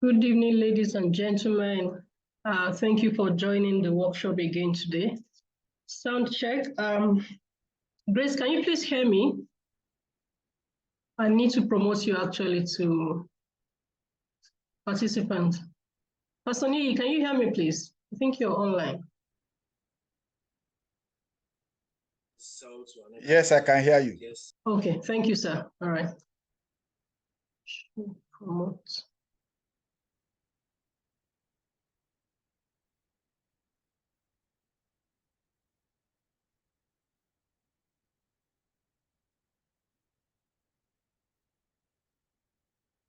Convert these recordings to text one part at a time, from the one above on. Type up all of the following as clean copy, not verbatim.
Good evening, ladies and gentlemen. Thank you for joining the workshop again today. Sound check. Grace, can you please hear me? I need to promote you actually to participant. Pastor Nii, can you hear me, please? I think you're online. Yes, I can hear you. Yes. Okay, thank you, sir. All right. Promote.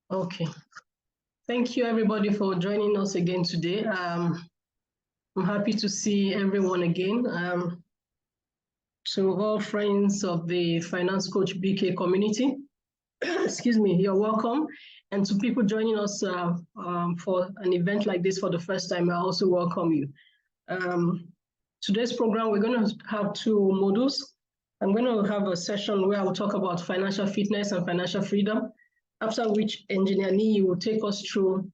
Okay. Thank you, everybody, for joining us again today. I'm happy to see everyone again. To all friends of the Finance Coach BK community, excuse me, you're welcome. And to people joining us for an event like this for the first time, I also welcome you. Today's program, we're going to have two modules. I'm going to have a session where I will talk about financial fitness and financial freedom, after which Engineer Nii will take us through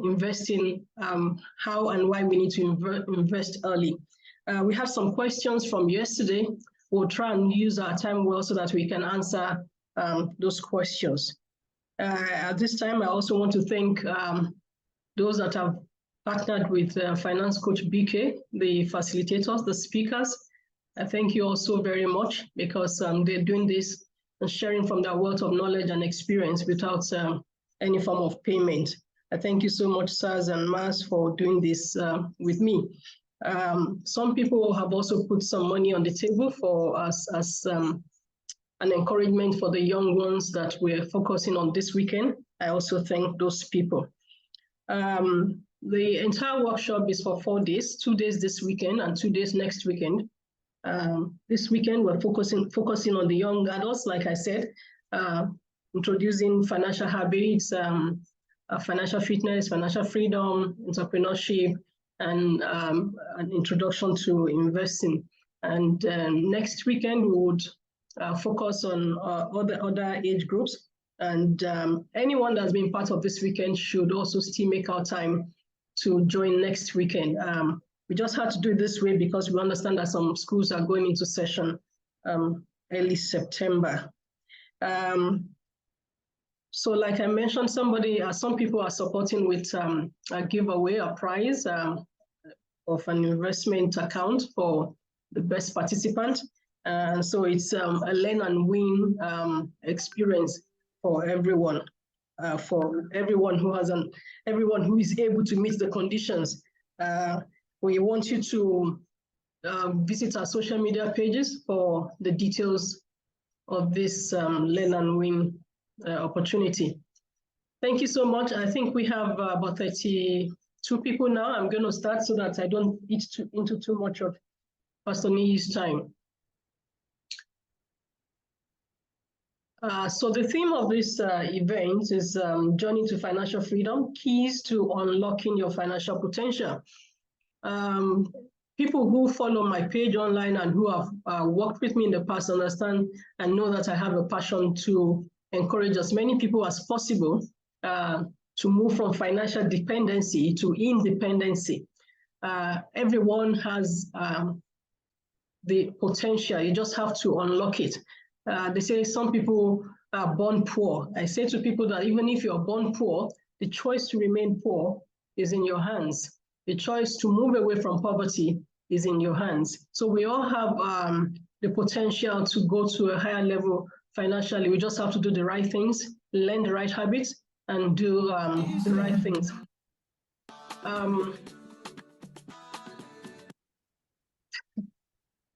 investing, how and why we need to invest early. We have some questions from yesterday. We'll try and use our time well so that we can answer those questions. At this time, I also want to thank those that have partnered with Finance Coach BK, the facilitators, the speakers. I thank you all so very much because they're doing this and sharing from their wealth of knowledge and experience without any form of payment. I thank you so much, sirs and mas, for doing this with me. Some people have also put some money on the table for us as an encouragement for the young ones that we're focusing on this weekend. I also thank those people. The entire workshop is for 4 days, 2 days this weekend and 2 days next weekend. This weekend, we're focusing on the young adults, like I said, introducing financial habits, financial fitness, financial freedom, entrepreneurship, and an introduction to investing. And next weekend, we would focus on other age groups. And anyone that's been part of this weekend should also still make our time to join next weekend. We just had to do it this way because we understand that some schools are going into session early September. So like I mentioned, some people are supporting with a giveaway, a prize of an investment account for the best participant. And so it's a learn and win experience for everyone who is able to meet the conditions. We want you to visit our social media pages for the details of this learn and win opportunity. Thank you so much. I think we have about 32 people now. I'm going to start so that I don't eat into too much of Pastor Nii's time. So the theme of this event is Journey to Financial Freedom, Keys to Unlocking Your Financial Potential. People who follow my page online and who have worked with me in the past understand and know that I have a passion to encourage as many people as possible to move from financial dependency to independency. Everyone has the potential. You just have to unlock it. They say some people are born poor. I say to people that even if you're born poor, the choice to remain poor is in your hands. The choice to move away from poverty is in your hands. So we all have the potential to go to a higher level financially. We just have to do the right things, learn the right habits, and do the right things.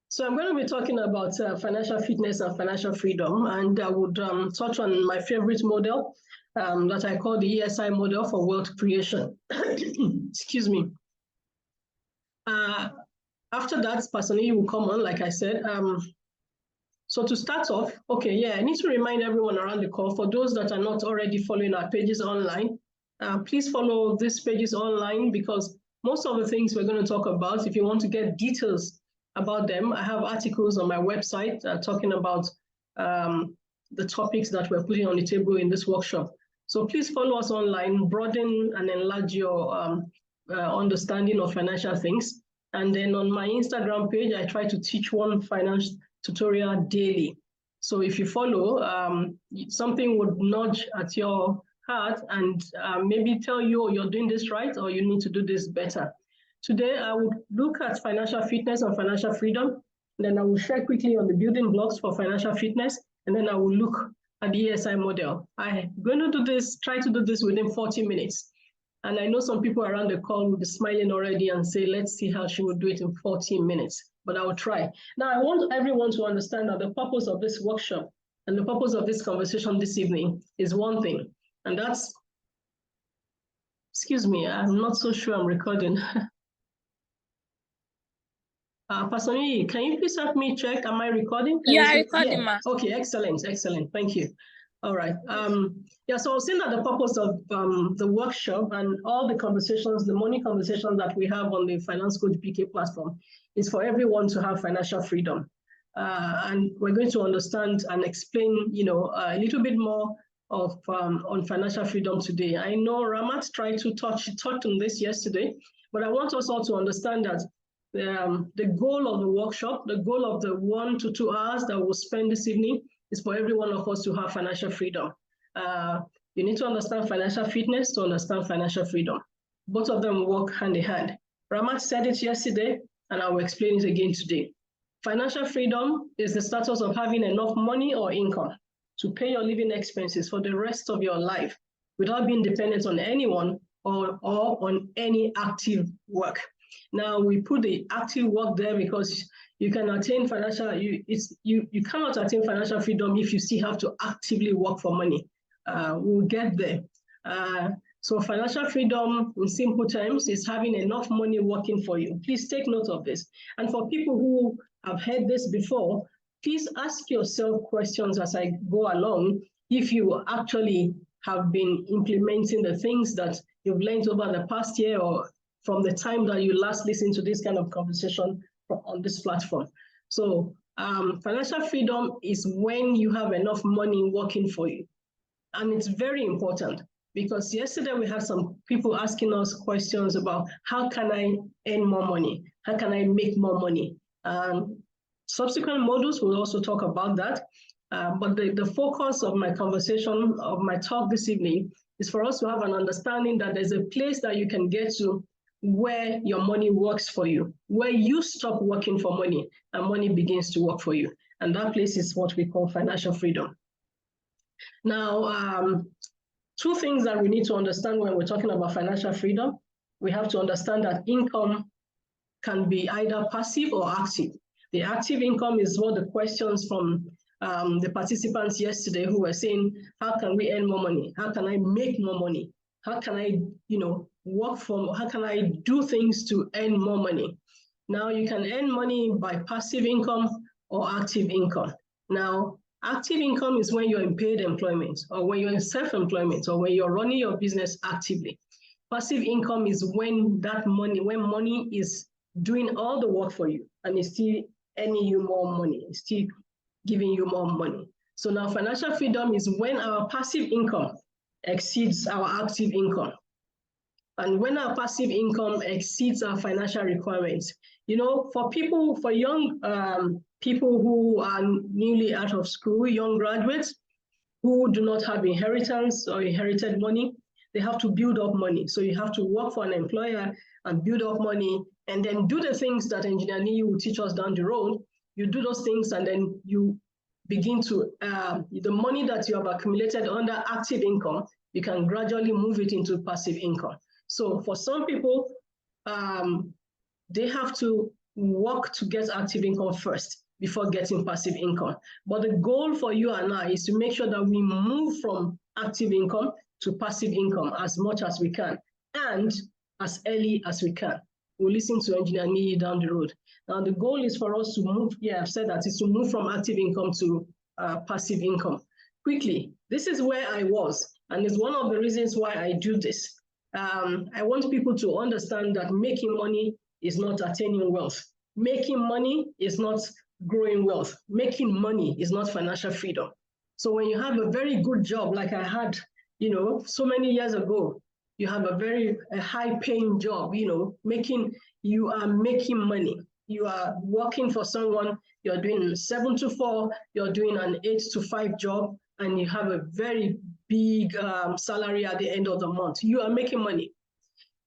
So I'm going to be talking about financial fitness and financial freedom, and I would touch on my favorite model that I call the ESI model for wealth creation. Excuse me. After that, Pastor Nii will come on, like I said. So to start off, okay, yeah, I need to remind everyone around the call, for those that are not already following our pages online, please follow these pages online because most of the things we're going to talk about, if you want to get details about them, I have articles on my website talking about the topics that we're putting on the table in this workshop. So please follow us online, broaden and enlarge your understanding of financial things. And then on my Instagram page, I try to teach one finance tutorial daily. So if you follow, something would nudge at your heart and maybe tell you, oh, you're doing this right, or you need to do this better. Today, I would look at financial fitness and financial freedom. Then I will share quickly on the building blocks for financial fitness. And then I will look at the ESI model. I'm going to do this, try to do this within 40 minutes. And I know some people around the call will be smiling already and say, let's see how she will do it in 14 minutes, but I will try. Now, I want everyone to understand that the purpose of this workshop and the purpose of this conversation this evening is one thing, and that's, excuse me, I'm not so sure I'm recording. Pastor Yi, can you please help me check? Am I recording? Yeah, recording, ma. Okay, excellent, excellent. Thank you. All right. Yeah, so I was saying that the purpose of the workshop and all the conversations, the money conversations that we have on the Finance Coach BK platform is for everyone to have financial freedom. And we're going to understand and explain, a little bit more of on financial freedom today. I know Ramat tried to touch on this yesterday, but I want us all to understand that the goal of the workshop, the goal of the 1 to 2 hours that we'll spend this evening is for every one of us to have financial freedom. You need to understand financial fitness to understand financial freedom. Both of them work hand in hand. Ramat said it yesterday, and I will explain it again today. Financial freedom is the status of having enough money or income to pay your living expenses for the rest of your life without being dependent on anyone or on any active work. Now, we put the active work there because you can attain financial, you cannot attain financial freedom if you still have to actively work for money. We'll get there. So financial freedom, in simple terms, is having enough money working for you. Please take note of this. And for people who have heard this before, please ask yourself questions as I go along if you actually have been implementing the things that you've learned over the past year or from the time that you last listened to this kind of conversation on this platform. So financial freedom is when you have enough money working for you. And it's very important because yesterday we had some people asking us questions about how can I earn more money? How can I make more money? Subsequent modules will also talk about that. But the focus of my conversation, of my talk this evening, is for us to have an understanding that there's a place that you can get to where your money works for you, where you stop working for money and money begins to work for you. And that place is what we call financial freedom. Now, two things that we need to understand when we're talking about financial freedom. We have to understand that income can be either passive or active. The active income is what the questions from the participants yesterday who were saying, how can we earn more money? How can I make more money? How can I, work for, how can I do things to earn more money? Now, you can earn money by passive income or active income. Now, active income is when you're in paid employment or when you're in self-employment or when you're running your business actively. Passive income is when money is doing all the work for you and it's still earning you more money, it's still giving you more money. So now financial freedom is when our passive income exceeds our active income. And when our passive income exceeds our financial requirements, for young people who are newly out of school, young graduates who do not have inheritance or inherited money, they have to build up money. So you have to work for an employer and build up money and then do the things that Engineer Niyi will teach us down the road. You do those things and then you begin to, the money that you have accumulated under active income, you can gradually move it into passive income. So for some people, they have to work to get active income first before getting passive income. But the goal for you and I is to make sure that we move from active income to passive income as much as we can and as early as we can. We'll listen to Engineer Niyi down the road. Now, the goal is for us to move, I've said that, is to move from active income to passive income quickly. This is where I was, and it's one of the reasons why I do this. I want people to understand that making money is not attaining wealth. Making money is not growing wealth. Making money is not financial freedom. So when you have a very good job, like I had so many years ago, you have a high-paying job, you are making money. You are working for someone, you're doing 7 to 4, you're doing an 8 to 5 job, and you have a very big salary at the end of the month. You are making money.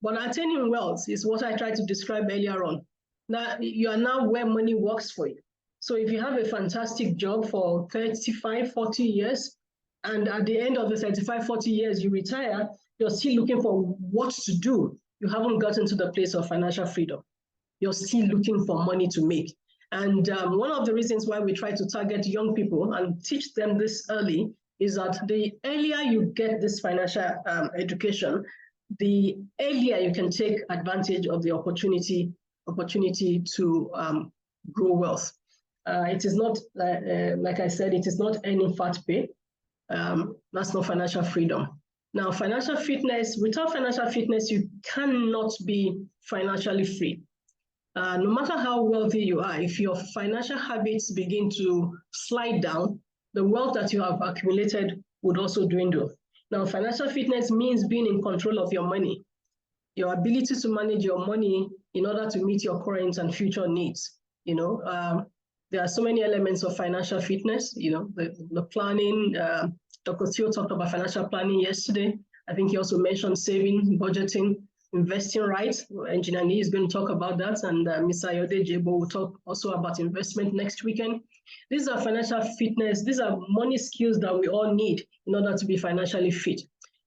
But attaining wealth is what I tried to describe earlier on. Now, you are now where money works for you. So if you have a fantastic job for 35, 40 years, and at the end of the 35, 40 years, you retire, you're still looking for what to do. You haven't gotten to the place of financial freedom. You're still looking for money to make. And one of the reasons why we try to target young people and teach them this early is that the earlier you get this financial education, the earlier you can take advantage of the opportunity to grow wealth. It is not, like I said, it is not earning fat pay. That's not financial freedom. Now, financial fitness, without financial fitness, you cannot be financially free. No matter how wealthy you are, if your financial habits begin to slide down, the wealth that you have accumulated would also dwindle. Now, financial fitness means being in control of your money, your ability to manage your money in order to meet your current and future needs. There are so many elements of financial fitness, the planning. Dr. Theo talked about financial planning yesterday. I think he also mentioned saving, budgeting, investing right. Engineer Nee is going to talk about that, and Mr. Ayode Jebo will talk also about investment next weekend. These are financial fitness. These are money skills that we all need in order to be financially fit.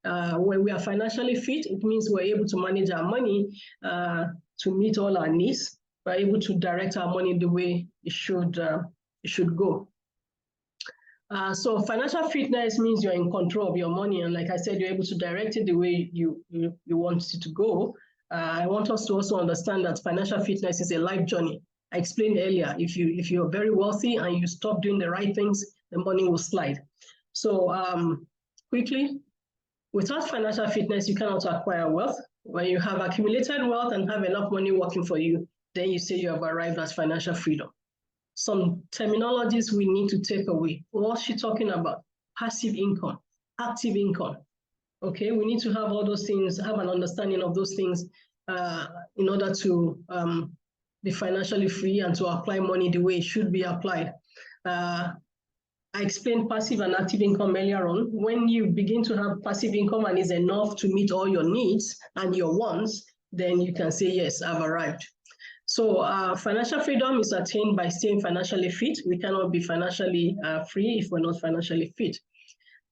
When we are financially fit, it means we're able to manage our money to meet all our needs. We're able to direct our money the way it should go. So financial fitness means you're in control of your money, and like I said, you're able to direct it the way you want it to go. I want us to also understand that financial fitness is a life journey. I explained earlier, if you're very wealthy and you stop doing the right things, the money will slide. So quickly, without financial fitness, you cannot acquire wealth. When you have accumulated wealth and have enough money working for you, then you say you have arrived at financial freedom. Some terminologies we need to take away. What's she talking about? Passive income, active income. Okay, we need to have all those things, have an understanding of those things in order to be financially free and to apply money the way it should be applied. I explained passive and active income earlier on. When you begin to have passive income and is enough to meet all your needs and your wants, then you can say, yes, I've arrived. So financial freedom is attained by staying financially fit. We cannot be financially free if we're not financially fit.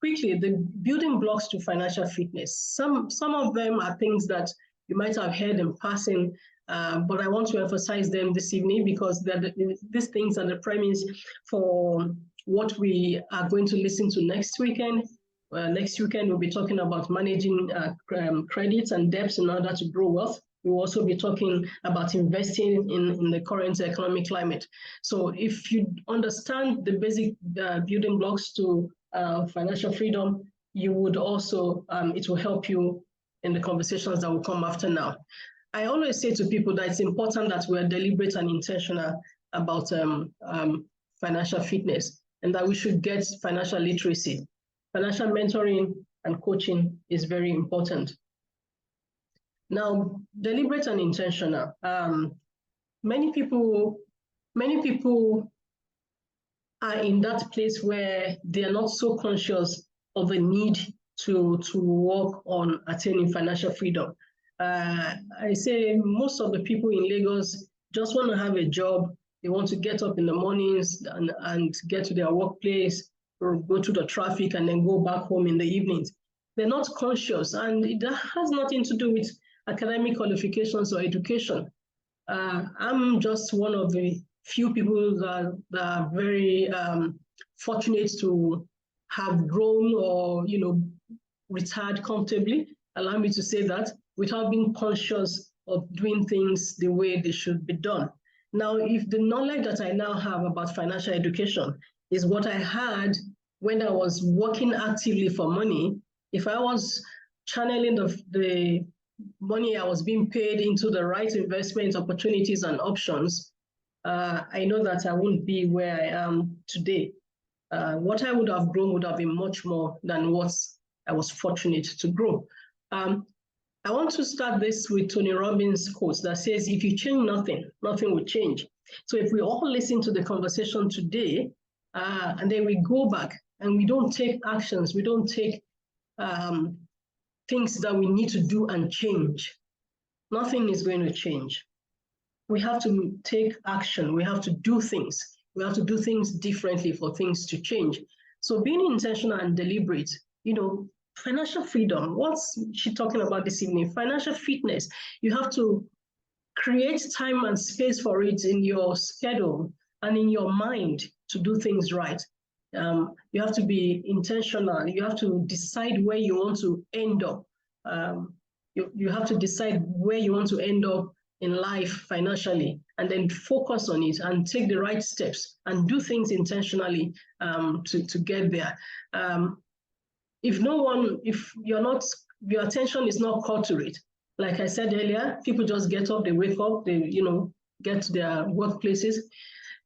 Quickly, the building blocks to financial fitness. Some of them are things that you might have heard in passing, but I want to emphasize them this evening because these things are the premise for what we are going to listen to next weekend. Next weekend, we'll be talking about managing credits and debts in order to grow wealth. We'll also be talking about investing in the current economic climate. So if you understand the basic building blocks to financial freedom, you would also, it will help you in the conversations that will come after now. I always say to people that it's important that we're deliberate and intentional about financial fitness and that we should get financial literacy. Financial mentoring and coaching is very important. Now, deliberate and intentional. Many people are in that place where they are not so conscious of the need to work on attaining financial freedom. I say most of the people in Lagos just want to have a job. They want to get up in the mornings and get to their workplace or go to the traffic and then go back home in the evenings. They're not conscious, and that has nothing to do with academic qualifications or education. I'm just one of the few people that are very fortunate to have grown or retired comfortably, allow me to say that, without being conscious of doing things the way they should be done. Now, if the knowledge that I now have about financial education is what I had when I was working actively for money, if I was channeling the money I was being paid into the right investment opportunities and options, I know that I wouldn't be where I am today. What I would have grown would have been much more than what I was fortunate to grow. I want to start this with Tony Robbins' quote that says, if you change nothing, nothing will change. So if we all listen to the conversation today, and then we go back and we don't take actions, we don't take things that we need to do and change, nothing is going to change. We have to take action. We have to do things. We have to do things differently for things to change. So being intentional and deliberate, financial freedom, what's she talking about this evening? Financial fitness. You have to create time and space for it in your schedule and in your mind to do things right. You have to be intentional. You have to decide where you want to end up. You have to decide where you want to end up in life financially, and then focus on it and take the right steps and do things intentionally to get there. If your attention is not caught to it, like I said earlier, people just get up, they wake up, they get to their workplaces.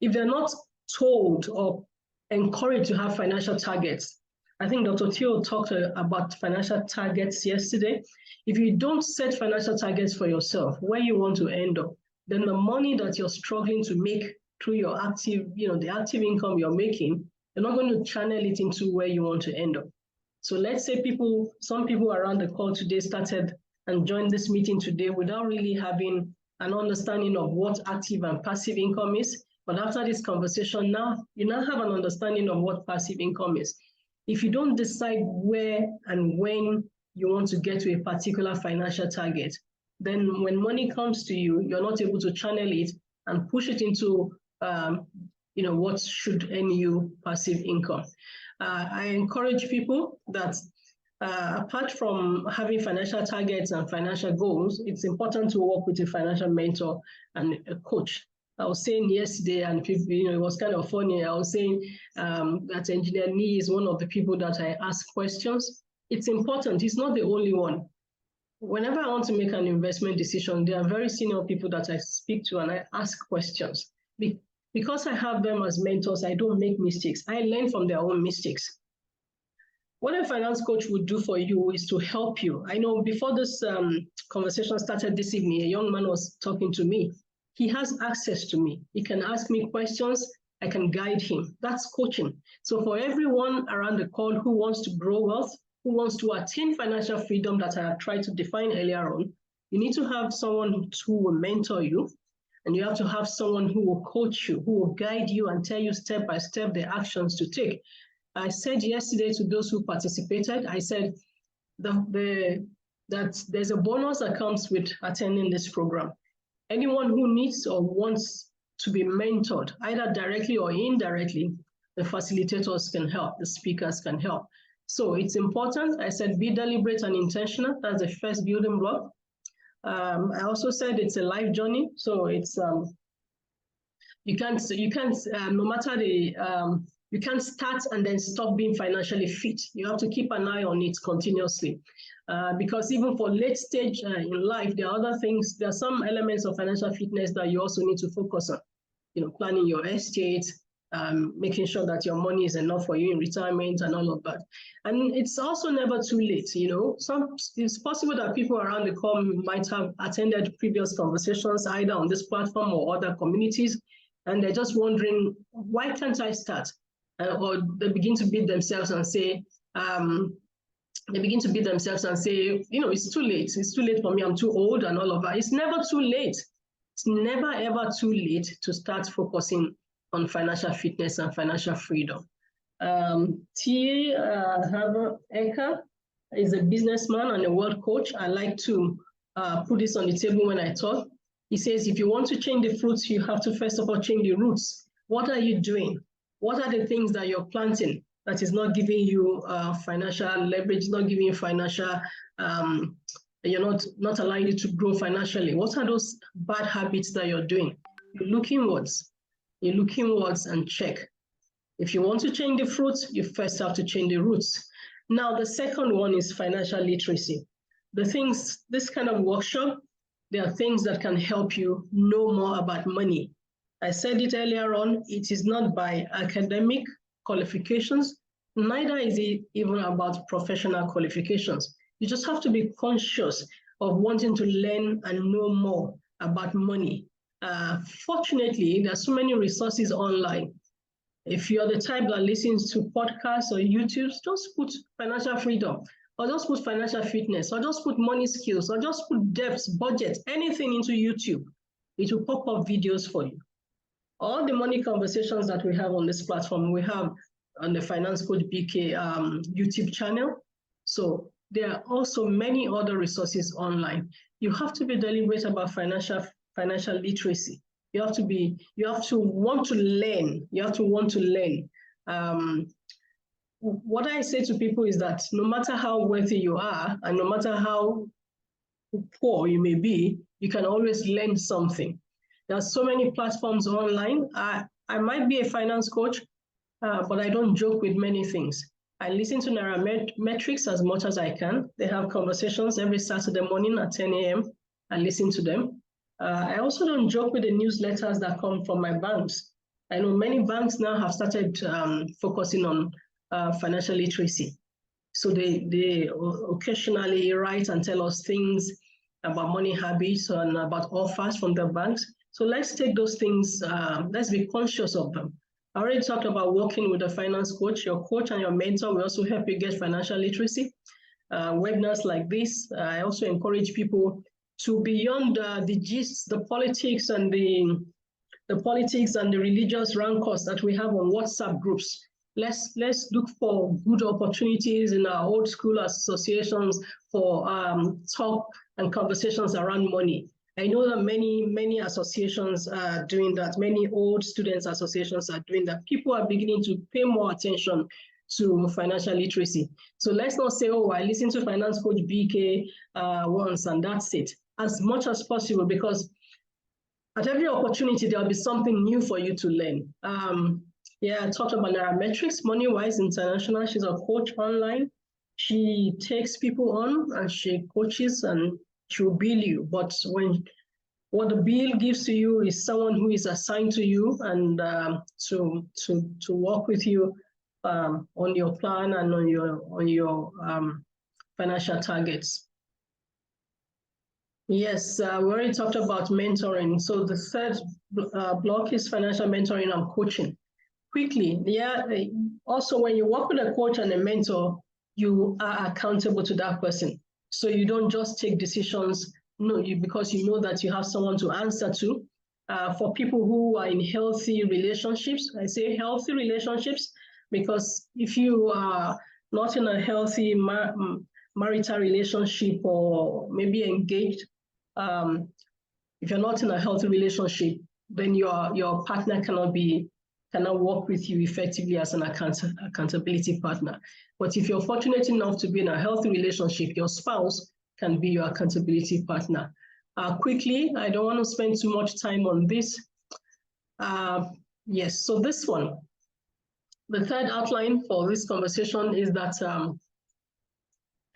If they're not told or encouraged to have financial targets, I think Dr. Theo talked about financial targets yesterday. If you don't set financial targets for yourself, where you want to end up, then the money that you're struggling to make through your active, the active income you're making, you're not going to channel it into where you want to end up. So let's say some people around the call today started and joined this meeting today without really having an understanding of what active and passive income is. But after this conversation, you now have an understanding of what passive income is. If you don't decide where and when you want to get to a particular financial target, then when money comes to you, you're not able to channel it and push it into what should earn you passive income. I encourage people that apart from having financial targets and financial goals, it's important to work with a financial mentor and a coach. I was saying yesterday, and people, it was kind of funny. I was saying that Engineer Nee is one of the people that I ask questions. It's important. He's not the only one. Whenever I want to make an investment decision, there are very senior people that I speak to and I ask questions. Because I have them as mentors, I don't make mistakes. I learn from their own mistakes. What a finance coach would do for you is to help you. I know before this conversation started this evening, a young man was talking to me. He has access to me. He can ask me questions. I can guide him. That's coaching. So for everyone around the call who wants to grow wealth, who wants to attain financial freedom that I have tried to define earlier on, you need to have someone who will mentor you, and you have to have someone who will coach you, who will guide you and tell you step by step the actions to take. I said yesterday to those who participated, I said that there's a bonus that comes with attending this program. Anyone who needs or wants to be mentored, either directly or indirectly, the facilitators can help, the speakers can help. So it's important. I said be deliberate and intentional. That's the first building block. I also said it's a life journey. So it's you can't no matter the you can't start and then stop being financially fit. You have to keep an eye on it continuously. Because even for late stage in life, there are other things, there are some elements of financial fitness that you also need to focus on. Planning your estate, making sure that your money is enough for you in retirement and all of that. And it's also never too late, It's possible that people around the call might have attended previous conversations, either on this platform or other communities, and they're just wondering, why can't I start? Or they begin to beat themselves and say, it's too late. It's too late for me. I'm too old and all of that. It's never too late. It's never, ever too late to start focusing on financial fitness and financial freedom. T. Harvard Ecker is a businessman and a world coach. I like to put this on the table when I talk. He says, if you want to change the fruits, you have to first of all change the roots. What are you doing? What are the things that you're planting that is not giving you financial leverage, not giving you financial, you're not allowing you to grow financially? What are those bad habits that you're doing? You look inwards and check. If you want to change the fruits, you first have to change the roots. Now, the second one is financial literacy. This kind of workshop, there are things that can help you know more about money. I said it earlier on, it is not by academic qualifications, neither is it even about professional qualifications. You just have to be conscious of wanting to learn and know more about money. Fortunately, there are so many resources online. If you're the type that listens to podcasts or YouTube, just put financial freedom, or just put financial fitness, or just put money skills, or just put debts, budget, anything into YouTube. It will pop up videos for you. All the money conversations that we have on this platform, we have on the Finance Coach BK YouTube channel. So there are also many other resources online. You have to be deliberate about financial literacy. You have to want to learn. You have to want to learn. What I say to people is that no matter how wealthy you are, and no matter how poor you may be, you can always learn something. There are so many platforms online. I might be a finance coach, but I don't joke with many things. I listen to Nairametrics as much as I can. They have conversations every Saturday morning at 10 a.m. I listen to them. I also don't joke with the newsletters that come from my banks. I know many banks now have started focusing on financial literacy. So they occasionally write and tell us things about money habits and about offers from the banks. So let's take those things, let's be conscious of them. I already talked about working with a finance coach. Your coach and your mentor will also help you get financial literacy. Webinars like this, I also encourage people to, beyond the gists, the politics and the religious rancors that we have on WhatsApp groups. Let's look for good opportunities in our old school associations for talk and conversations around money. I know that many associations are doing that. Many old students associations are doing that. People are beginning to pay more attention to financial literacy. So let's not say, oh, I listen to Finance Coach BK once and that's it. As much as possible, because at every opportunity, there'll be something new for you to learn. Yeah, I talked about Nairametrics, MoneyWise International. She's a coach online. She takes people on and she coaches and she will bill you. But what the bill gives to you is someone who is assigned to you and to work with you on your plan and on your financial targets. Yes, we already talked about mentoring. So the third block is financial mentoring and coaching. Quickly, yeah. Also, when you work with a coach and a mentor, you are accountable to that person. So you don't just take decisions because you know that you have someone to answer to. For people who are in healthy relationships, I say healthy relationships, because if you are not in a healthy marital relationship or maybe engaged, if you're not in a healthy relationship, then your partner cannot work with you effectively as an accountability partner. But if you're fortunate enough to be in a healthy relationship, your spouse can be your accountability partner. Quickly, I don't want to spend too much time on this. Yes, so this one, the third outline for this conversation is that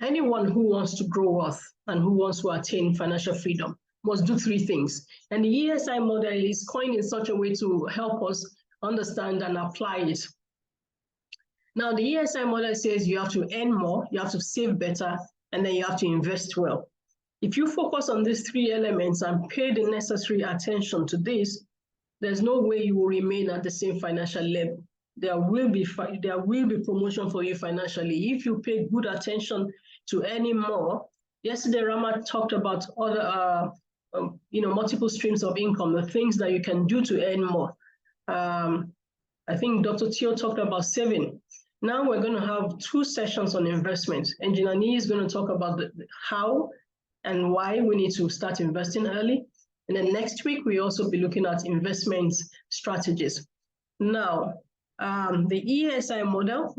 anyone who wants to grow wealth and who wants to attain financial freedom must do three things. And the ESI model is coined in such a way to help us understand and apply it. Now, the ESI model says you have to earn more, you have to save better, and then you have to invest well. If you focus on these three elements and pay the necessary attention to this, there's no way you will remain at the same financial level. There will be promotion for you financially if you pay good attention to earning more. Yesterday, Rama talked about other, multiple streams of income, the things that you can do to earn more. I think Dr. Teo talked about saving. Now we're going to have 2 sessions on investment. Engineer Nee is going to talk about the how and why we need to start investing early. And then next week, we also be looking at investment strategies. Now, the ESI model,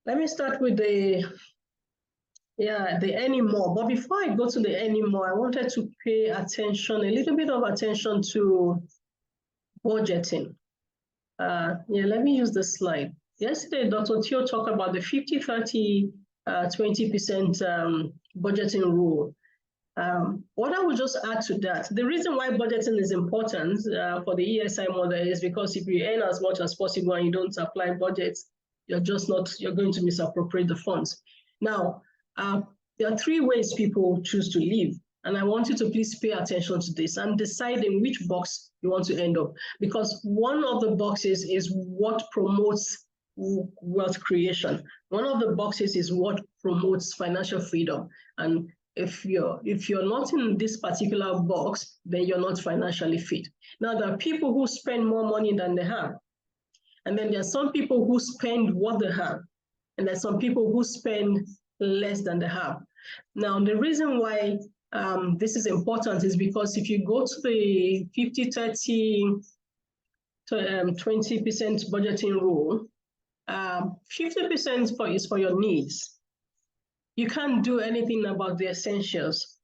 let me start with the earning more. But before I go to the earning more, I wanted to pay attention, a little bit of attention to budgeting. Let me use this slide. Yesterday, Dr. Teo talked about the 50-30-20% budgeting rule. What I would just add to that, the reason why budgeting is important for the ESI model is because if you earn as much as possible and you don't apply budgets, you're going to misappropriate the funds. Now, there are three ways people choose to live. And I want you to please pay attention to this and decide in which box you want to end up. Because one of the boxes is what promotes wealth creation. One of the boxes is what promotes financial freedom. And if you're not in this particular box, then you're not financially fit. Now, there are people who spend more money than they have. And then there are some people who spend what they have. And there's some people who spend less than they have. Now, the reason why this is important is because if you go to the 50-30-20% budgeting rule, 50% is for your needs. You can't do anything about the essentials,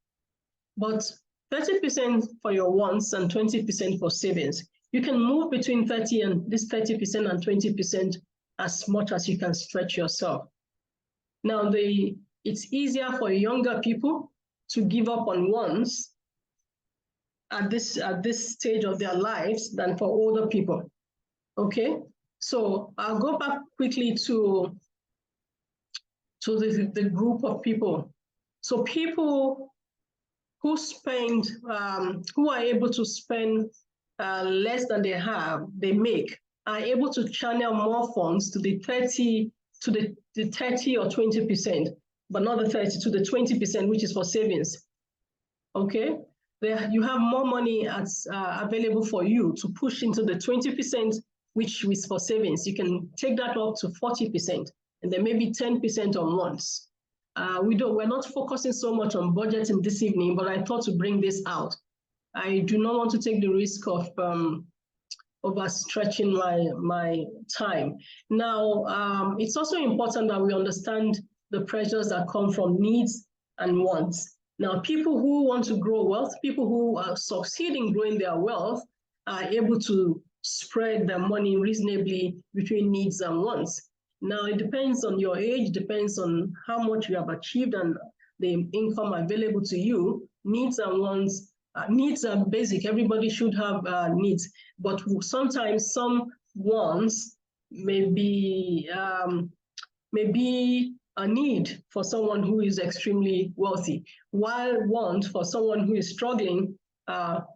but 30% for your wants and 20% for savings. You can move between 30% and 20% as much as you can stretch yourself. Now, it's easier for younger people to give up on wants at this stage of their lives than for older people. Okay, so I'll go back quickly to the group of people. So people who spend, who are able to spend less than they make, are able to channel more funds to the 30 or 20%, but not the 30 to the 20%, which is for savings. Okay, you have more money available for you to push into the 20%, which is for savings. You can take that up to 40%, and then maybe 10% on wants. We're not focusing so much on budgeting this evening, but I thought to bring this out. I do not want to take the risk of overstretching my time. Now, it's also important that we understand the pressures that come from needs and wants. Now, people who want to grow wealth, people who are succeeding in growing their wealth, are able to spread their money reasonably between needs and wants. Now, it depends on your age, depends on how much you have achieved and the income available to you. Needs and wants, needs are basic. Everybody should have needs, but sometimes some wants may be a need for someone who is extremely wealthy, while want for someone who is struggling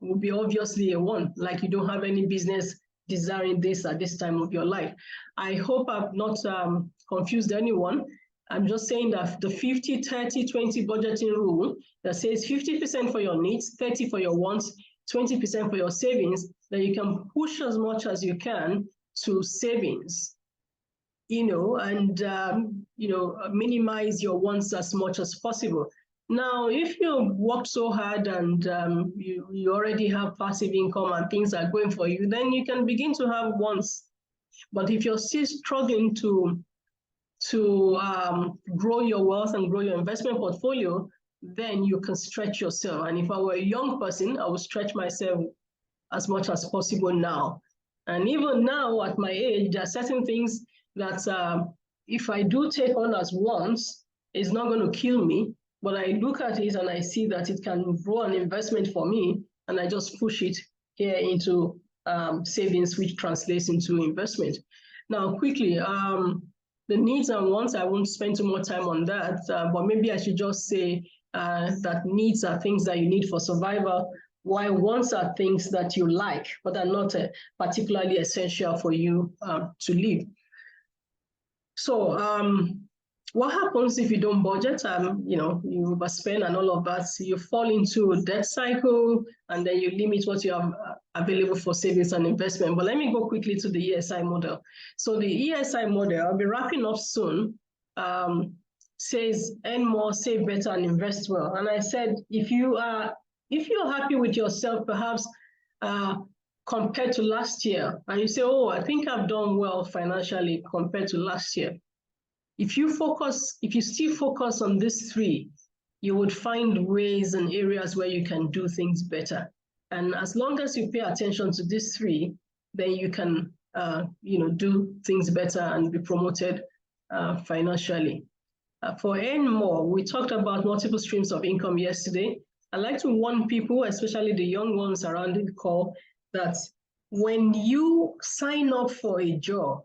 would be obviously a want, like you don't have any business desiring this at this time of your life. I hope I've not confused anyone. I'm just saying that the 50-30-20 budgeting rule that says 50% for your needs, 30% for your wants, 20% for your savings, that you can push as much as you can to savings, and minimize your wants as much as possible. Now, if you worked so hard and you already have passive income and things are going for you, then you can begin to have wants. But if you're still struggling to grow your wealth and grow your investment portfolio, then you can stretch yourself. And if I were a young person, I would stretch myself as much as possible now. And even now, at my age, there are certain things that if I do take on as wants, it's not going to kill me. But I look at it and I see that it can grow an investment for me, and I just push it here into savings, which translates into investment. Now, quickly, the needs and wants, I won't spend too much time on that, but maybe I should just say that needs are things that you need for survival, while wants are things that you like, but are not particularly essential for you to live. So what happens if you don't budget? You overspend and all of that. So you fall into a debt cycle, and then you limit what you have available for savings and investment. But let me go quickly to the ESI model. So the ESI model, I'll be wrapping up soon, says earn more, save better, and invest well. And I said, if you're happy with yourself, perhaps compared to last year, and you say, oh, I think I've done well financially compared to last year. If you still focus on these three, you would find ways and areas where you can do things better. And as long as you pay attention to these three, then you can, do things better and be promoted financially. For earn more, we talked about multiple streams of income yesterday. I like to warn people, especially the young ones around the call, that when you sign up for a job,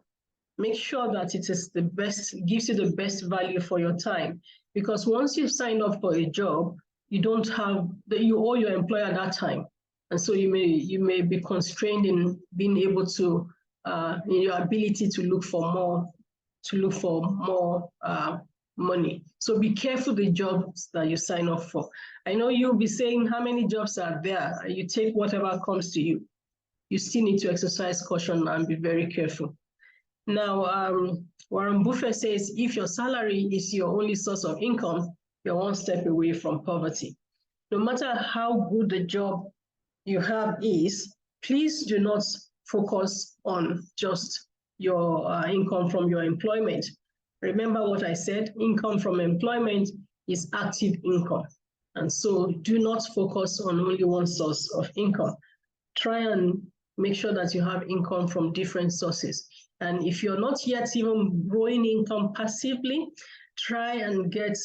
make sure that it is the best, gives you the best value for your time. Because once you've signed up for a job, you don't have, you owe your employer that time. And so you may be constrained in being able to, in your ability to look for more money. So be careful the jobs that you sign up for. I know you'll be saying how many jobs are there. You take whatever comes to you. You still need to exercise caution and be very careful. Now, Warren Buffett says, if your salary is your only source of income, you're one step away from poverty. No matter how good the job you have is, please do not focus on just your income from your employment. Remember what I said, income from employment is active income. And so do not focus on only one source of income. Try and make sure that you have income from different sources. And if you're not yet even growing income passively, try and get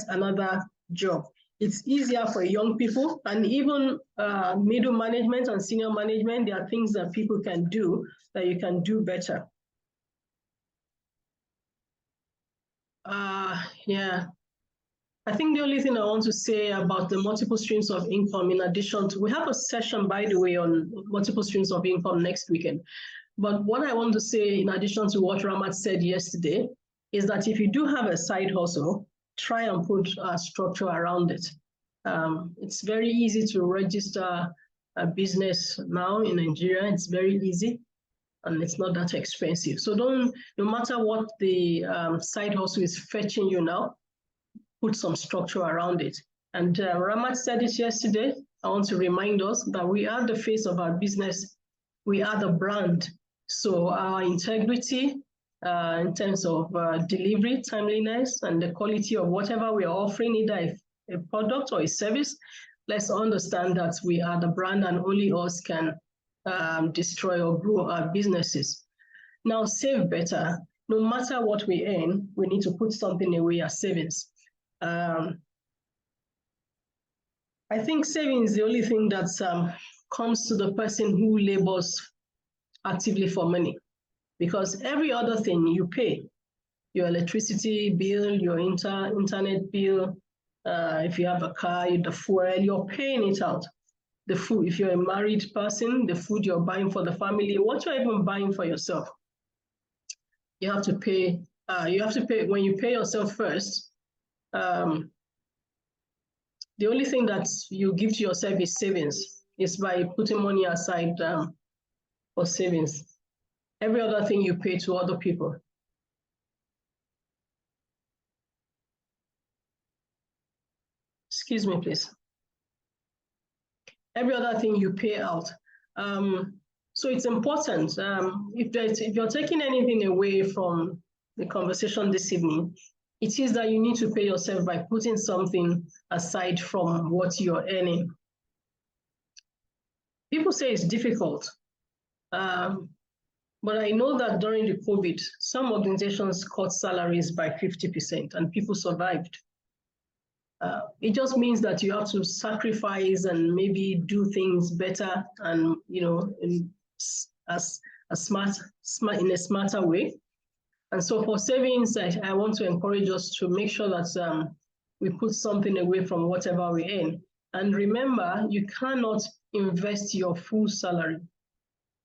another job. It's easier for young people, and even middle management and senior management. There are things that people can do that you can do better. Yeah. I think the only thing I want to say about the multiple streams of income, in addition to, we have a session, by the way, on multiple streams of income next weekend. But what I want to say, in addition to what Ramat said yesterday, is that if you do have a side hustle, try and put a structure around it. It's very easy to register a business now in Nigeria. It's very easy, and it's not that expensive. So no matter what the side hustle is fetching you now, put some structure around it. And Ramat said it yesterday. I want to remind us that we are the face of our business. We are the brand. So our integrity in terms of delivery, timeliness, and the quality of whatever we are offering, either a product or a service, let's understand that we are the brand and only us can destroy or grow our businesses. Now, save better. No matter what we earn, we need to put something away as savings. I think saving is the only thing that comes to the person who labors actively for money, because every other thing you pay, your electricity bill, your internet bill, if you have a car, the fuel, you're paying it out. The food, if you're a married person, the food you're buying for the family, what you're even buying for yourself, you have to pay. When you pay yourself first. The only thing that you give to yourself is savings, is by putting money aside for savings. Every other thing you pay to other people. Excuse me, please. Every other thing you pay out. So it's important. If you're taking anything away from the conversation this evening, it is that you need to pay yourself by putting something aside from what you're earning. People say it's difficult, but I know that during the COVID, some organizations cut salaries by 50% and people survived. It just means that you have to sacrifice and maybe do things better and, in a smarter way. And so for savings, I want to encourage us to make sure that we put something away from whatever we earn. And remember, you cannot invest your full salary.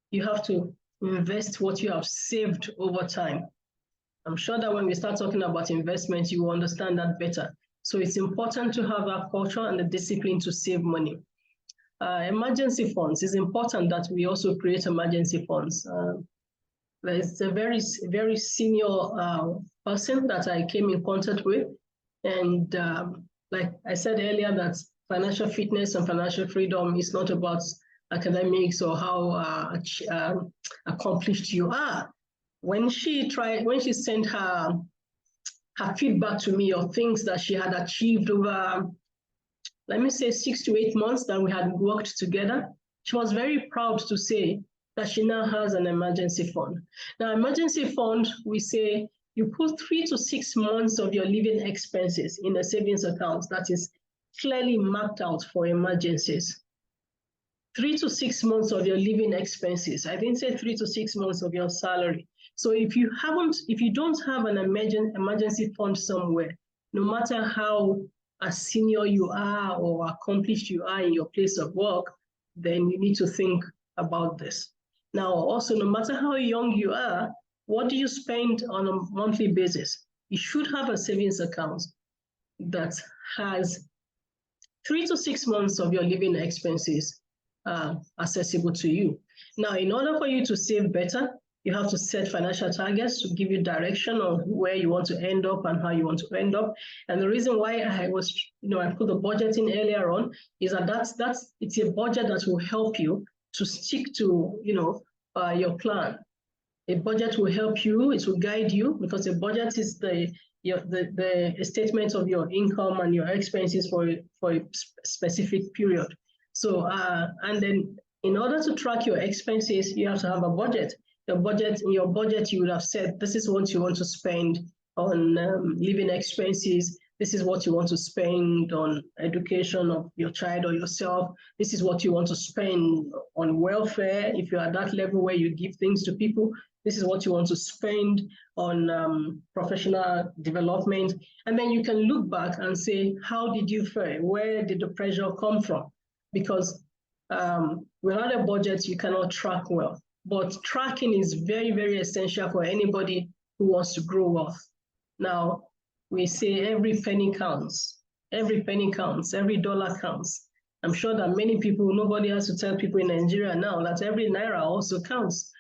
You have to invest what you have saved over time. I'm sure that when we start talking about investment, you will understand that better. So it's important to have that culture and the discipline to save money. Emergency funds, it's important that we also create emergency funds. There's a very senior person that I came in contact with. And like I said earlier, that financial fitness and financial freedom is not about academics or how accomplished you are. When she sent her feedback to me of things that she had achieved over, let me say 6 to 8 months that we had worked together, she was very proud to say that she now has an emergency fund. Now, emergency fund, we say you put 3 to 6 months of your living expenses in a savings account that is clearly marked out for emergencies. 3 to 6 months of your living expenses. I didn't say 3 to 6 months of your salary. So if you don't have an emergency fund somewhere, no matter how a senior you are or accomplished you are in your place of work, then you need to think about this. Now, also, no matter how young you are, what do you spend on a monthly basis? You should have a savings account that has 3 to 6 months of your living expenses accessible to you. Now, in order for you to save better, you have to set financial targets to give you direction on where you want to end up and how you want to end up. And the reason why I put the budget in earlier on is that it's a budget that will help you to stick to, your plan. A budget will help you, it will guide you, because a budget is the statement of your income and your expenses for a specific period. So, and then in order to track your expenses, you have to have a budget. In your budget, you would have said, this is what you want to spend on living expenses. This is what you want to spend on education of your child or yourself. This is what you want to spend on welfare. If you're at that level where you give things to people, this is what you want to spend on professional development. And then you can look back and say, how did you fare? Where did the pressure come from? Because without a budget, you cannot track well. But tracking is very, very essential for anybody who wants to grow wealth. Now, we say every penny counts. Every penny counts. Every dollar counts. I'm sure that nobody has to tell people in Nigeria now that every naira also counts.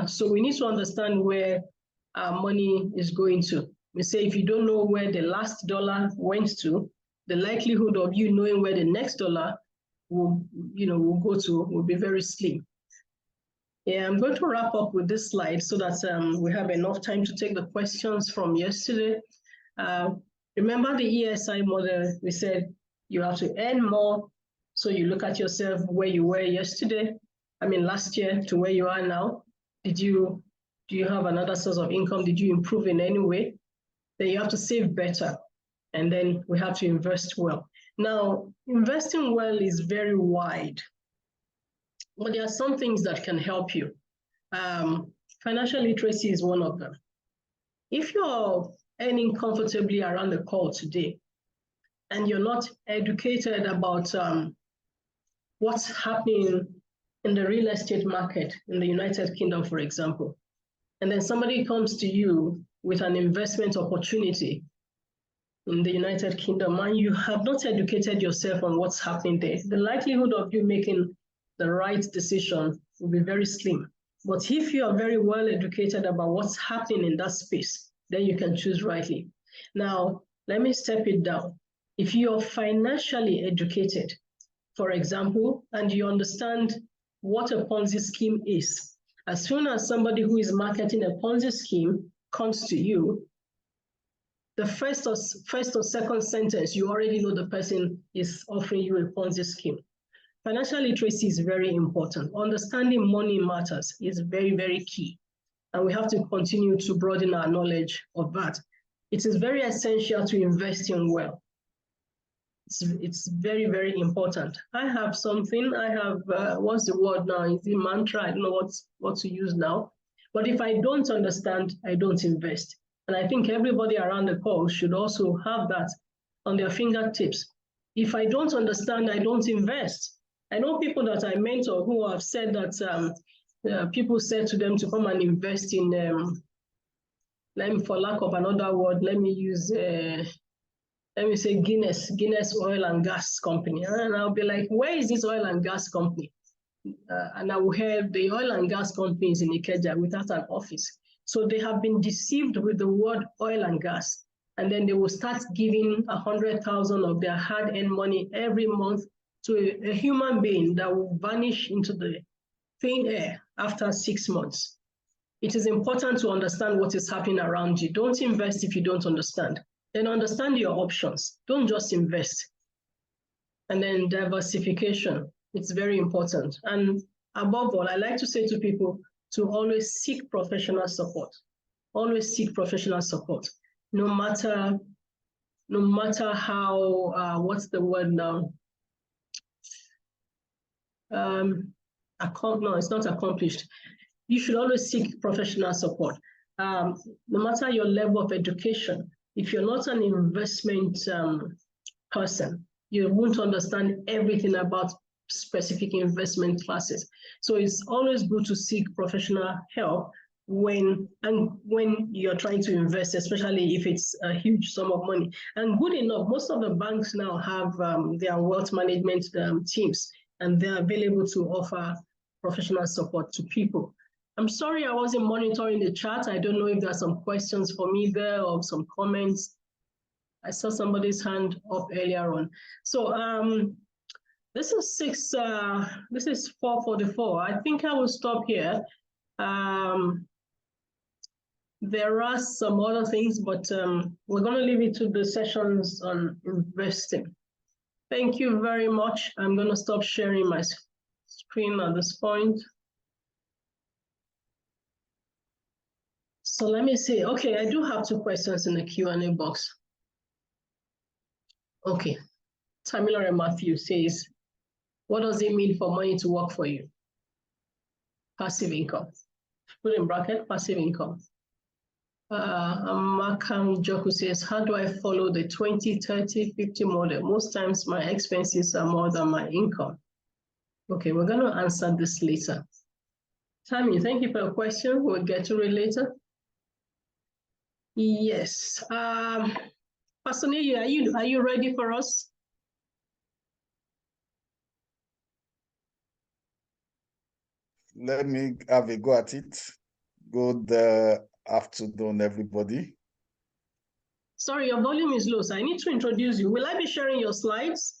So we need to understand where our money is going to. We say if you don't know where the last dollar went to, the likelihood of you knowing where the next dollar will go to will be very slim. Yeah, I'm going to wrap up with this slide so that we have enough time to take the questions from yesterday. Remember the ESI model? We said you have to earn more. So you look at yourself where you were last year to where you are now. Do you have another source of income? Did you improve in any way? Then you have to save better. And then we have to invest well. Now, investing well is very wide. But there are some things that can help you. Financial literacy is one of them. If you're earning comfortably around the call today, and you're not educated about what's happening in the real estate market in the United Kingdom, for example, and then somebody comes to you with an investment opportunity in the United Kingdom, and you have not educated yourself on what's happening there, the likelihood of you making the right decision will be very slim. But if you are very well educated about what's happening in that space, then you can choose rightly. Now, let me step it down. If you are financially educated, for example, and you understand what a Ponzi scheme is, as soon as somebody who is marketing a Ponzi scheme comes to you, the first or second sentence, you already know the person is offering you a Ponzi scheme. Financial literacy is very important. Understanding money matters is very, very key. And we have to continue to broaden our knowledge of that. It is very essential to invest in well. It's very, very important. I have something, what's the word now? Is it mantra? I don't know what to use now. But if I don't understand, I don't invest. And I think everybody around the call should also have that on their fingertips. If I don't understand, I don't invest. I know people that I mentor who have said that people said to them to come and invest in, for lack of another word, let me say Guinness Oil and Gas Company. And I'll be like, where is this oil and gas company? And I will hear the oil and gas company is in Ikeja without an office. So they have been deceived with the word oil and gas. And then they will start giving 100,000 of their hard-earned money every month to a human being that will vanish into the thin air after 6 months. It is important to understand what is happening around you. Don't invest if you don't understand. Then understand your options. Don't just invest. And then diversification. It's very important. And above all, I like to say to people to always seek professional support. always seek professional support, no matter how, what's the word now? No, it's not accomplished. You should always seek professional support. No matter your level of education, if you're not an investment person, you won't understand everything about specific investment classes. So it's always good to seek professional help when you're trying to invest, especially if it's a huge sum of money. And good enough, most of the banks now have their wealth management teams, and they're available to offer professional support to people. I'm sorry I wasn't monitoring the chat. I don't know if there are some questions for me there or some comments. I saw somebody's hand up earlier on. So this is 4:44. I think I will stop here. There are some other things, but we're going to leave it to the sessions on investing. Thank you very much. I'm going to stop sharing my screen at this point. So let me see. Okay, I do have 2 questions in the Q&A box. Okay, Tamilore Matthew says, what does it mean for money to work for you? Passive income. Put in bracket, passive income. Makam Joku says, how do I follow the 20, 30, 50 model? Most times my expenses are more than my income. Okay, we're going to answer this later. Tammy, thank you for your question. We'll get to it later. Yes. Pastor Neil, are you ready for us? Let me have a go at it. Good afternoon, everybody. Sorry, your volume is low, so I need to introduce you. Will I be sharing your slides?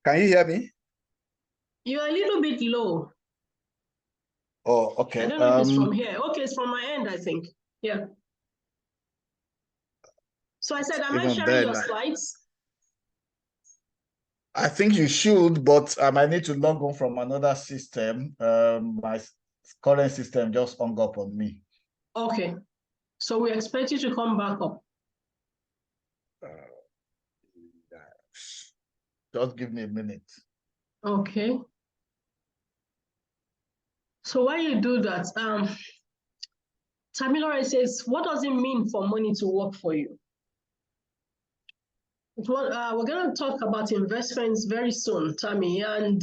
Can you hear me? You're a little bit low. Oh, okay. I don't know if it's from here. Okay, it's from my end, I think. Yeah. So I said, am I sharing your slides? I think you should, but I might need to log on from another system. My current system just hung up on me. Okay. So we expect you to come back up. Just give me a minute. Okay. So while you do that, Tamilore says, what does it mean for money to work for you? We're going to talk about investments very soon, Tammy, and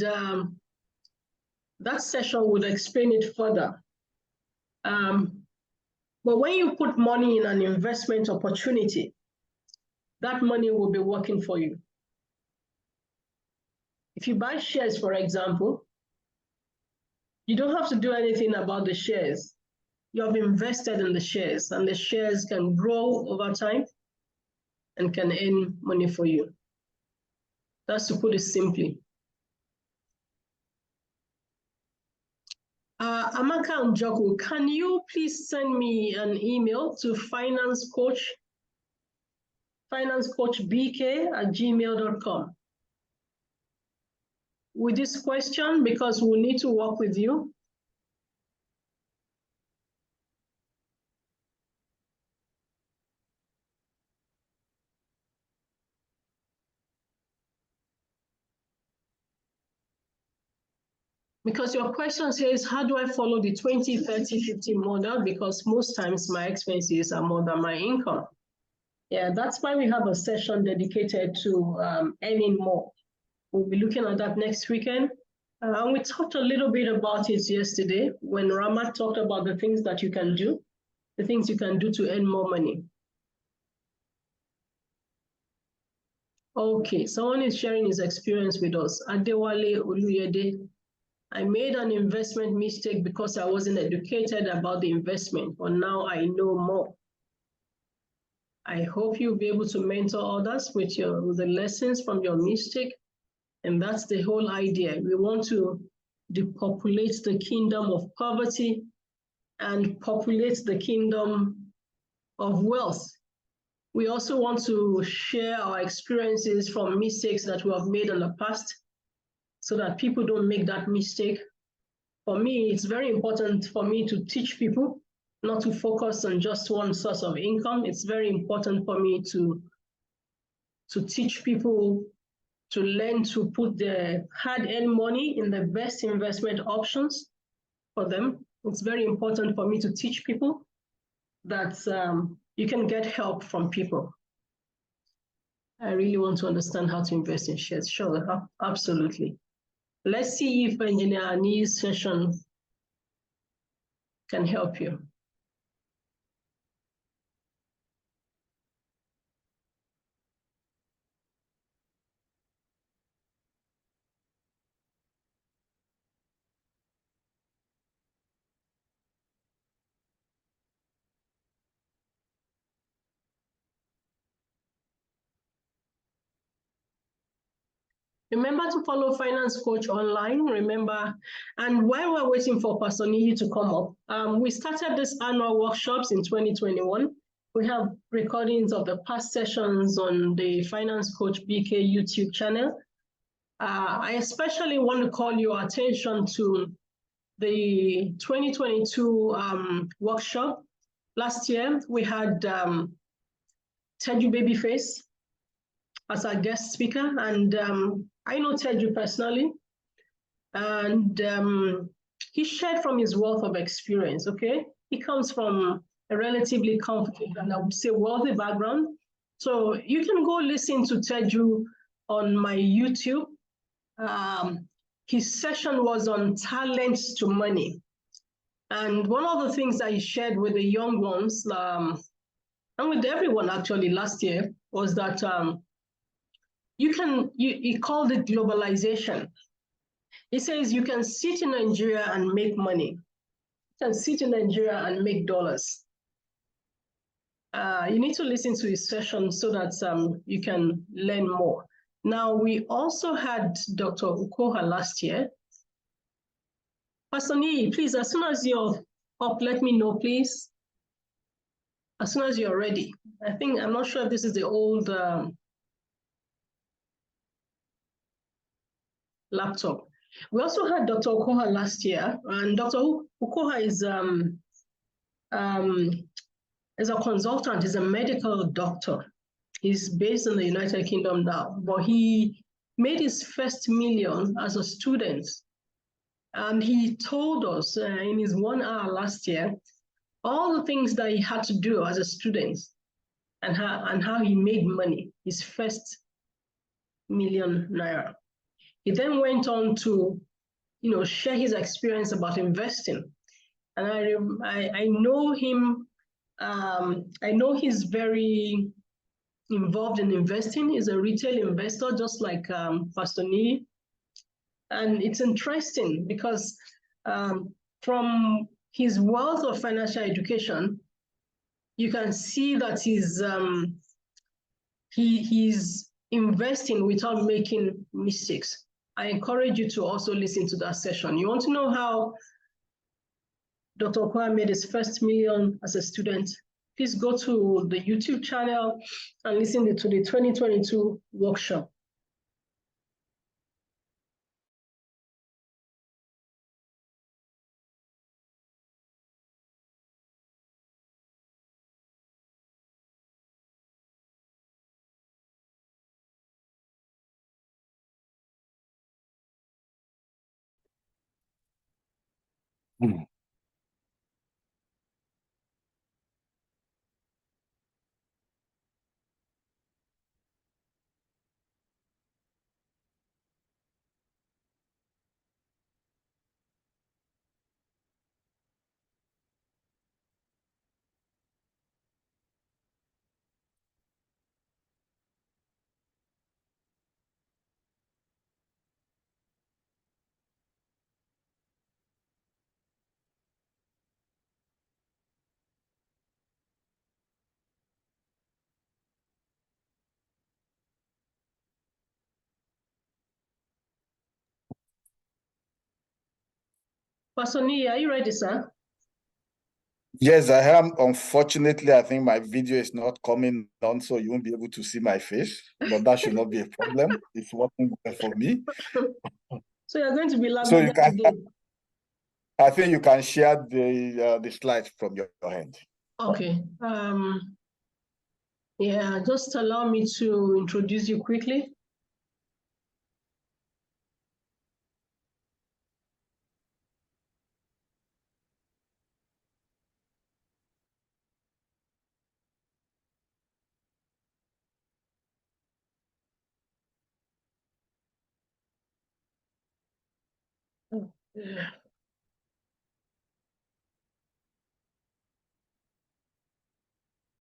that session would explain it further. But when you put money in an investment opportunity, that money will be working for you. If you buy shares, for example, you don't have to do anything about the shares. You have invested in the shares, and the shares can grow over time and can earn money for you. That's to put it simply. Amaka Njoku, can you please send me an email to financecoachbk@gmail.com with this question, because we'll need to work with you. Because your question says, how do I follow the 20, 30, 50 model? Because most times my expenses are more than my income. Yeah, that's why we have a session dedicated to earning more. We'll be looking at that next weekend. And we talked a little bit about it yesterday when Ramat talked about the things that you can do, the things you can do to earn more money. Okay, someone is sharing his experience with us. Adewale Oluyede. I made an investment mistake because I wasn't educated about the investment, but now I know more. I hope you'll be able to mentor others with the lessons from your mistake. And that's the whole idea. We want to depopulate the kingdom of poverty and populate the kingdom of wealth. We also want to share our experiences from mistakes that we have made in the past so that people don't make that mistake. For me, it's very important for me to teach people not to focus on just one source of income. It's very important for me to teach people to learn to put their hard-earned money in the best investment options for them. It's very important for me to teach people that you can get help from people. I really want to understand how to invest in shares. Sure, absolutely. Let's see if Engineer Ani's session can help you. Remember to follow Finance Coach online, remember. And while we're waiting for Pastor Niyi to come up, we started this annual workshops in 2021. We have recordings of the past sessions on the Finance Coach BK YouTube channel. I especially want to call your attention to the 2022 workshop. Last year, we had Teju Babyface as our guest speaker, and I know Teju personally, and he shared from his wealth of experience, okay? He comes from a relatively comfortable, and I would say wealthy background. So you can go listen to Teju on my YouTube. His session was on talents to money. And one of the things that he shared with the young ones, and with everyone actually last year, was that he called it globalization. He says you can sit in Nigeria and make money. You can sit in Nigeria and make dollars. You need to listen to his session so that you can learn more. Now, we also had Dr. Ukoha last year. Pastor Niyi, please, as soon as you're up, let me know, please. As soon as you're ready. I'm not sure if this is the old laptop. We also had Dr. Ukoha last year, and Dr. Ukoha is a consultant, he's a medical doctor. He's based in the United Kingdom now, but he made his first million as a student. And he told us in his 1 hour last year, all the things that he had to do as a student and how he made money, his first million naira. He then went on to, share his experience about investing. And I know him, I know he's very involved in investing. He's a retail investor, just like Pastor Niyi. And it's interesting because from his wealth of financial education, you can see that he's investing without making mistakes. I encourage you to also listen to that session. You want to know how Dr. Okoha made his first million as a student? Please go to the YouTube channel and listen to the 2022 workshop. Pastor Niyi, are you ready, sir? Yes, I am. Unfortunately, I think my video is not coming on, so you won't be able to see my face, but that should not be a problem. It's working well for me. So you're going to be So you louder can, today. I think you can share the slides from your hand. Okay. Yeah, just allow me to introduce you quickly.